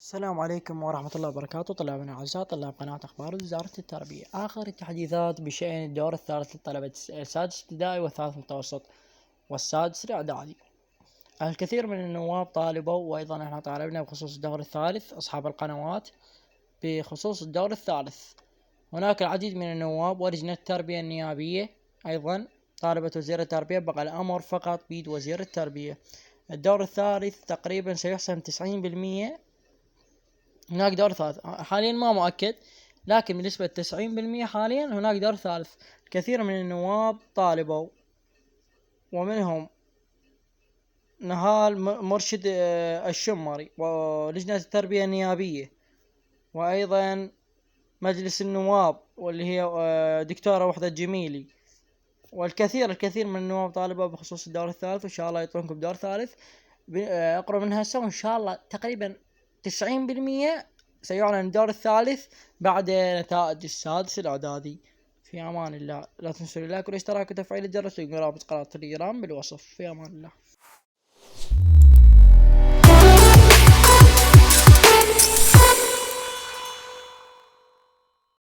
السلام عليكم ورحمة الله وبركاته. طلابنا الأعزاء طلاب قناة أخبار وزارة التربية، آخر التحديثات بشأن الدور الثالث للطلبة السادس ابتدائي والثالث متوسط والسادس الإعدادي. الكثير من النواب طالبوا، وأيضا احنا طالبنا بخصوص الدور الثالث أصحاب القنوات بخصوص الدور الثالث. هناك العديد من النواب ولجنة التربية النيابية أيضا طالبة وزير التربية، بقى الأمر فقط بيد وزير التربية. الدور الثالث تقريبا سيحسم 90%. هناك دور ثالث حاليا ما مؤكد، لكن بنسبة 90% حاليا هناك دور ثالث. كثير من النواب طالبوا، ومنهم نهال مرشد الشمري ولجنة التربية النيابية، وأيضا مجلس النواب واللي هي دكتورة وحدة جميلي، الكثير من النواب طالبوا بخصوص الدور الثالث. وإن شاء الله يطلعونكم بدور ثالث. اقرأ من هسه، وإن شاء الله تقريبا 90% سيعلن الدور الثالث بعد نتائج السادس الإعدادي. في أمان الله. لا تنسوا اللايك والاشتراك وتفعيل الجرس، ويكون رابط قناة تليجرام بالوصف. في أمان الله.